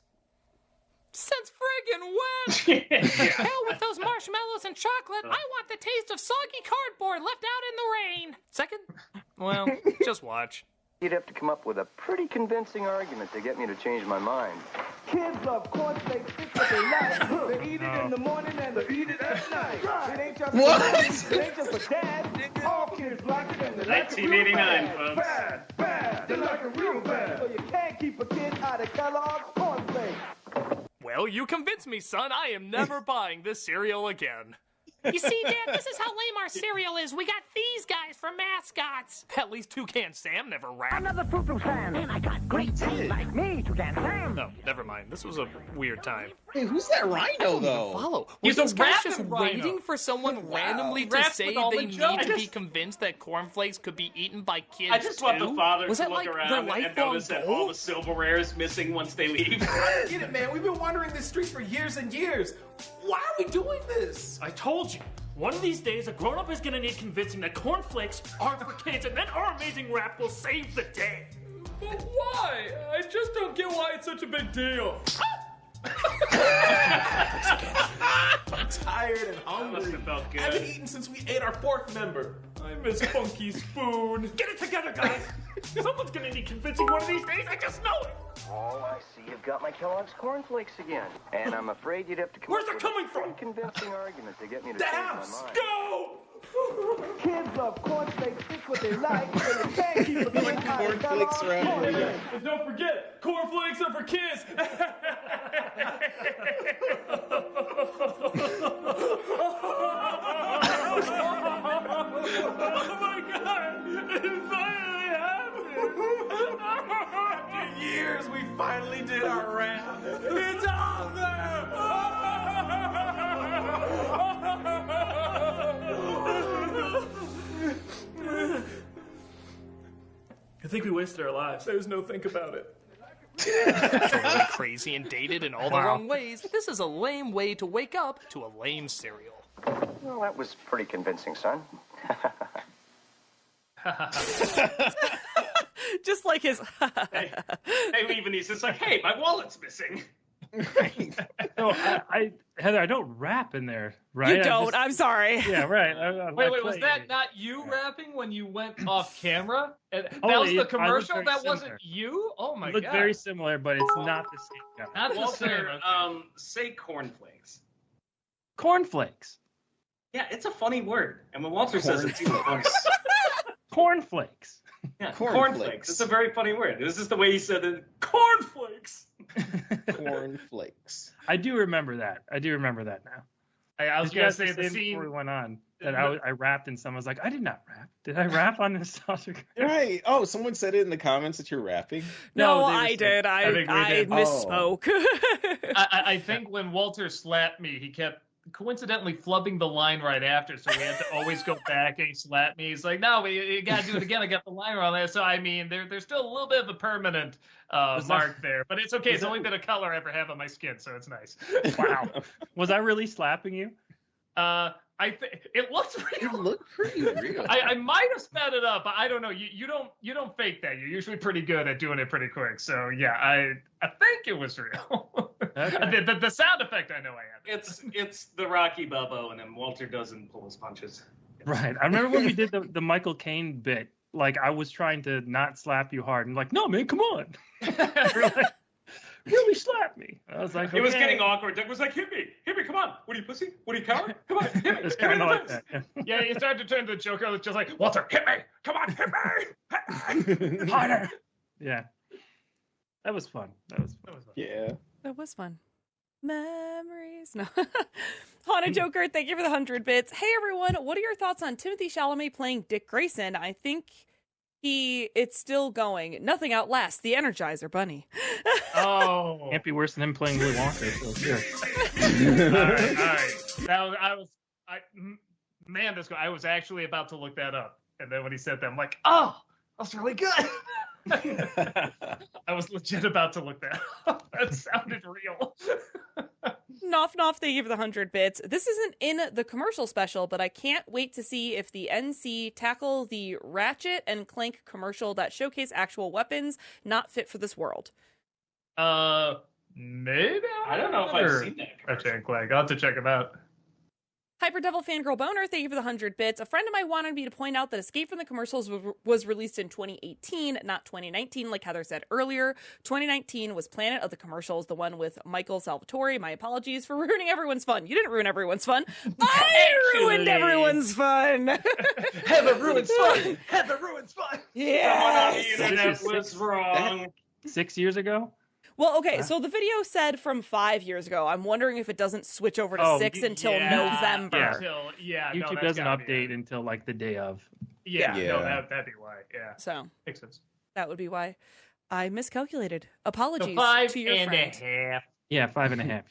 Since friggin' when? Hell with those marshmallows and chocolate. I want the taste of soggy cardboard left out in the rain. Second? Well, just watch. You'd have to come up with a pretty convincing argument to get me to change my mind. Kids love cornflakes, it's what they like. They eat it in the morning and they eat it at night. It ain't just for it ain't just for dad. All kids like it and they like it real 1989, bad. folks. Bad, bad. They like it real bad. So you can't keep a kid out of Kellogg's cornflakes. Well, you convinced me, son. I am never buying this cereal again. You see, Dad, this is how lame our cereal is. We got these guys for mascots. At least Toucan Sam never rapped. Another Tutu fan, and I got great things like me, Toucan Sam. No, never mind. This was a weird time. Hey, who's that Rhino though? Follow. He's Were a these guys just rapping rhino. waiting for someone randomly to Raps say with they Almond need Joe. to be convinced that cornflakes could be eaten by kids I just want too? the father Was to that look like around their and lifelong notice that goal? all the silverware is missing once they leave. Get it, man. We've been wandering this street for years and years. Why are we doing this? I told you. One of these days, a grown-up is gonna need convincing that cornflakes aren't for kids, and then our amazing rap will save the day. But why? I just don't get why it's such a big deal. I'm tired and hungry. Must have felt good. I haven't eaten since we ate our fourth member. I miss Funky Spoon. Get it together, guys. Someone's gonna need convincing one of these days. I just know it. Oh, I see. You've got my Kellogg's cornflakes again. And I'm afraid you'd have to come Where's up that with coming a from? pretty convincing argument to get me to The change house. my mind. Go! Kids love cornflakes, it's what they like. So you can't keep a kid out of Kellogg's cornflakes. And don't forget, cornflakes are for kids. Oh my God! It finally happened! After years, we finally did our rap. It's out there! I think we wasted our lives. There's no think about it. Totally crazy and dated in all the wrong ways. This is a lame way to wake up to a lame cereal. Well, that was pretty convincing, son. Just like his. Hey, even he's just like, hey, my wallet's missing. No, Heather, I don't rap in there, right? You don't. I'm sorry. Yeah, right. Wait, was that not you rapping when you went off camera? And that Oh, was the I look commercial? very That similar. wasn't you? Oh my It looked God. very similar, but it's not the same guy. Not the same. Walter, Okay. say cornflakes. Cornflakes. Yeah, it's a funny word. And when Walter says it's even funny. Cornflakes. Yeah, Cornflakes. cornflakes. It's a very funny word. This is the way he said it. Cornflakes. Cornflakes. I do remember that. I do remember that now. I was Did you going guys to say the say scene. before we went on that I rapped and someone was like, I did not rap. Did I rap on Nostalgia? Right. Oh, someone said it in the comments that you're rapping. No, they were I saying- did. I think we I did. misspoke. I think when Walter slapped me, he kept coincidentally flubbing the line right after, so we had to always go back and he slapped me. He's like, no, you got to do it again. I got the line wrong there. So, I mean, there's still a little bit of a permanent mark there, but it's okay. It's the only bit of color I ever have on my skin, so it's nice. Wow. Was I really slapping you? It looks real. You look pretty real. I might have sped it up, but I don't know. You don't fake that. You're usually pretty good at doing it pretty quick. So yeah, I think it was real. The sound effect I know I have. It's the Rocky Balboa, and then Walter doesn't pull his punches. Right. I remember when we did the Michael Caine bit. Like, I was trying to not slap you hard, and like, no, man, come on. Really slap me. I was like, It was getting awkward. Doug was like, hit me, come on. What are you, pussy? What are you, coward? Come on, hit me. It's kind of like that. Yeah, you started to turn to the Joker. It's just like, Walter, hit me. Come on, hit me. Harder. Yeah. That was fun. Yeah. That was fun. Memories. No. Haunted Joker, thank you for the 100 bits. Hey, everyone. What are your thoughts on Timothy Chalamet playing Dick Grayson? I think it's still going. Nothing outlasts the Energizer Bunny. Oh. Can't be worse than him playing Willy Wonka. So sure. All right. I was actually about to look that up. And then when he said that, I'm like, oh, that's really good. I was legit about to look that up. That sounded real. Noff, thank you for the 100 bits. This isn't in the commercial special, but I can't wait to see if the NC tackle the Ratchet and Clank commercial that showcase actual weapons not fit for this world. Maybe? I don't know if I've seen that commercial. Ratchet and Clank. I'll have to check them out. Hyper Devil Fangirl Boner, thank you for the 100 bits. A friend of mine wanted me to point out that Escape from the Commercials was released in 2018, not 2019, like Heather said earlier. 2019 was Planet of the Commercials, the one with Michael Salvatore. My apologies for ruining everyone's fun. You didn't ruin everyone's fun. I ruined everyone's fun. Heather ruins fun. Heather ruins fun. Yes. Someone on the internet was wrong. 6 years ago? Well, okay, so the video said from 5 years ago. I'm wondering if it doesn't switch over to 6 until November. YouTube doesn't update until like the day of. No, that'd be why. Yeah. So makes sense. That would be why I miscalculated. Apologies so to your friend. 5.5. Yeah, 5.5.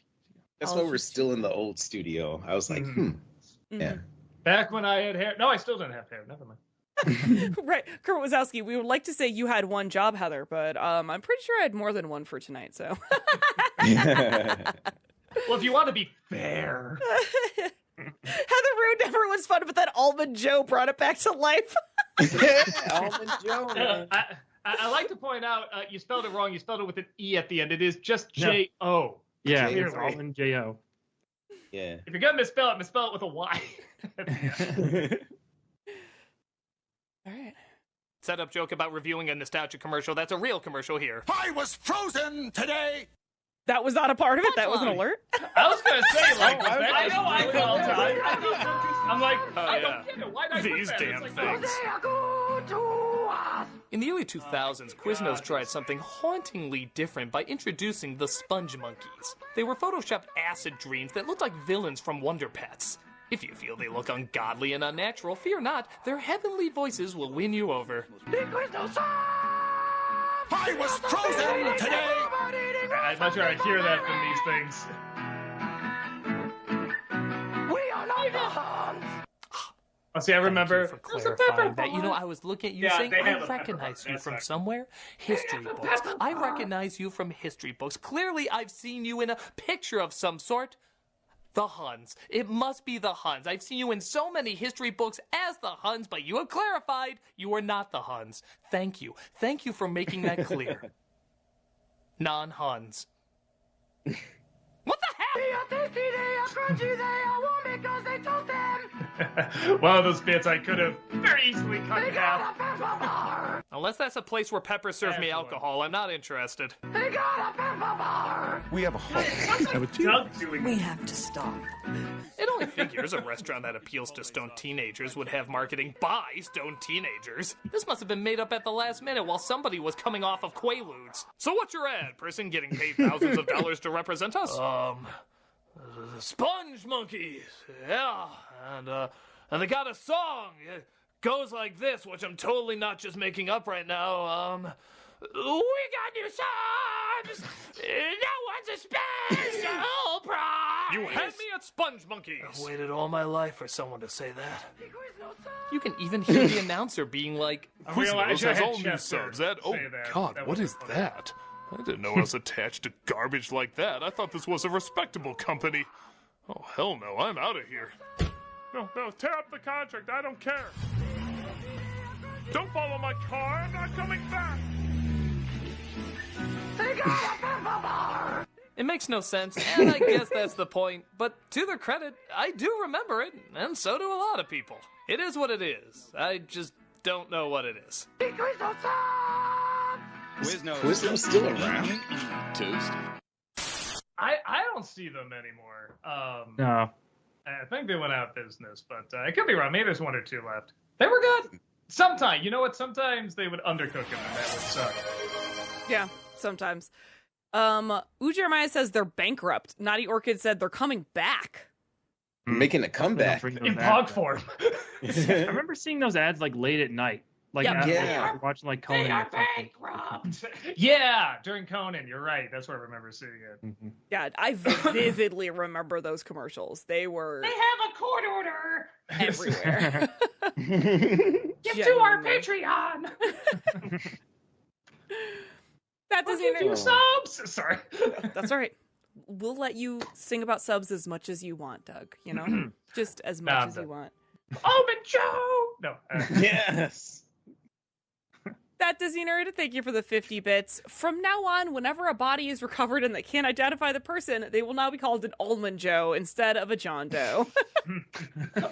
That's why we're still in the old studio. I was like, Yeah. Back when I had hair. No, I still didn't have hair. Never mind. Right, Kurt Wazowski, we would like to say you had one job, Heather, but I'm pretty sure I had more than one for tonight, so. Well, if you want to be fair. Heather ruined everyone's fun, but then Almond Joe brought it back to life. Almond Joe. I like to point out, you spelled it wrong. You spelled it with an E at the end. It is just J-O. Yeah, it's Almond J-O. Yeah. If you're going to misspell it with a Y. All right. Setup joke about reviewing a nostalgia commercial. That's a real commercial here. I was frozen today. That was not a part of it. That was an alert. I was going to say, like, I know. I'm like, I don't get it. Why did I These put that? damn It's like, things. In the early 2000s, Quiznos tried something hauntingly different by introducing the Sponge Monkeys. They were photoshopped acid dreams that looked like villains from Wonder Pets. If you feel they look ungodly and unnatural, fear not. Their heavenly voices will win you over. I was frozen today. I'm not sure I'd hear that from these things. We are not the Hans. Oh, see, I remember. For clarifying that, I was looking at you saying, they have I a recognize pepper. you from somewhere. History books. I recognize you from history books. Clearly, I've seen you in a picture of some sort. The Huns. It must be the Huns. I've seen you in so many history books as the Huns, but you have clarified you are not the Huns. Thank you. Thank you for making that clear. Non-Huns. What the heck? They are tasty, they are crunchy, they are warm because they toast them. One of those bits I could have very easily cut in half. Unless that's a place where Pepper serves me alcohol, I'm not interested. They got a pepper bar. We have a heart. We have to stop. It only figures a restaurant that appeals to stoned teenagers would have marketing by stoned teenagers. This must have been made up at the last minute while somebody was coming off of Quaaludes. So what's your ad, person getting paid thousands of dollars to represent us? Sponge Monkeys, yeah, and they got a song. It goes like this, which I'm totally not just making up right now. We got new songs. No one's a special prize. You had me at Sponge Monkeys. I've waited all my life for someone to say that. You can even hear the announcer being like, Quiznos has all new subs. God, what is that? I didn't know I was attached to garbage like that. I thought this was a respectable company. Oh, hell no, I'm out of here. No, tear up the contract. I don't care. Don't follow my car. I'm not coming back. They got a pepper bar. It makes no sense, and I guess that's the point. But to their credit, I do remember it, and so do a lot of people. It is what it is. I just don't know what it is. Quizno's still around. Toast. I don't see them anymore. No. I think they went out of business, but I could be wrong. Maybe there's 1 or 2 left. They were good. Sometimes, you know what? Sometimes they would undercook them, and that would suck. Yeah, sometimes. Jeremiah says they're bankrupt. Naughty Orchid said they're coming back. Making a comeback. In pog form. I remember seeing those ads like late at night. Like after watching like Conan. They are bankrupt. Yeah, during Conan, you're right. That's where I remember seeing it. Mm-hmm. Yeah, I vividly remember those commercials. They They were have a court order. everywhere. Give to our Patreon. That doesn't Give you subs. Sorry. That's all right. We'll let you sing about subs as much as you want, Doug. You know, just as much as you want. Almond Joe. No. Yes. That Disney Nerd, thank you for the 50 bits. From now on, whenever a body is recovered and they can't identify the person, they will now be called an Almond Joe instead of a John Doe.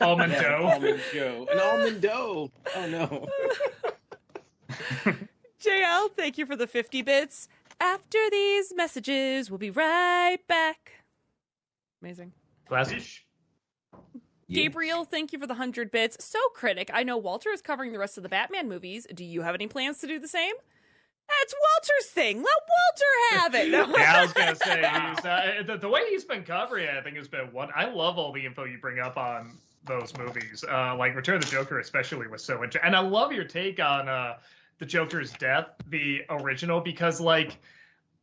Almond Joe. Almond Joe. An almond doe. Oh no. JL, thank you for the 50 bits. After these messages, we'll be right back. Amazing. Classic. Gabriel, thank you for the 100 bits. So, Critic, I know Walter is covering the rest of the Batman movies. Do you have any plans to do the same? That's Walter's thing. Let Walter have it. No. Yeah, I was gonna say the way he's been covering it, I think has been one. I love all the info you bring up on those movies. Like Return of the Joker, especially, was so interesting. And I love your take on the Joker's death, the original, because like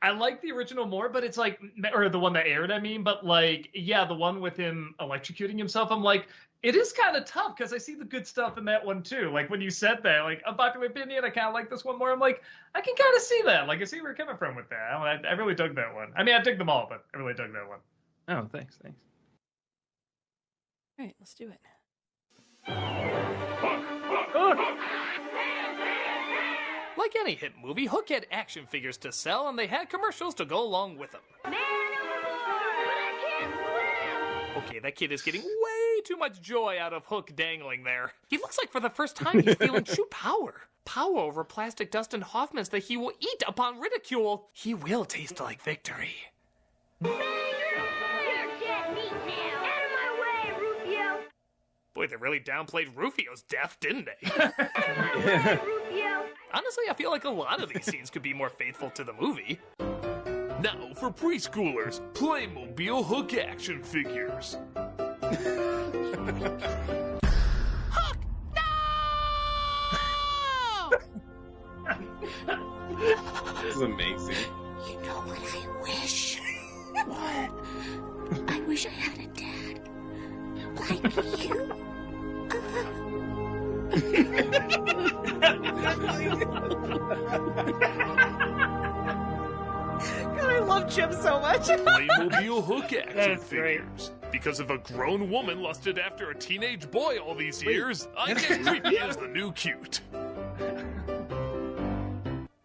I like the original more, but it's like, or the one that aired, I mean, but like, yeah, the one with him electrocuting himself, I'm like, it is kind of tough because I see the good stuff in that one too. Like when you said that, like, unpopular opinion, I kind of like this one more. I'm like, I can kind of see that. Like, I see where you're coming from with that. I really dug that one. I mean, I dig them all, but I really dug that one. Oh, thanks. All right, let's do it. Like any hit movie, Hook had action figures to sell, and they had commercials to go along with them. Okay, that kid is getting way too much joy out of Hook dangling there. He looks like for the first time he's feeling true power. Power over plastic dust and Hoffmans that he will eat upon ridicule. He will taste like victory. Boy, they really downplayed Rufio's death, didn't they? Honestly, I feel like a lot of these scenes could be more faithful to the movie. Now for preschoolers, Playmobil Hook action figures. This is amazing. You know what I wish? What? I wish I had a dad like you. God, I love Chip so much. Playmobil Hook action figures. Because if a grown woman lusted after a teenage boy all these years, I guess creepy is the new cute.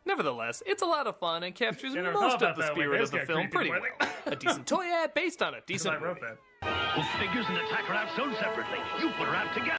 Nevertheless, it's a lot of fun and captures most of the spirit of the film pretty well. A decent toy ad based on a decent movie. Well, figures and attack are out sold separately. You put her out together.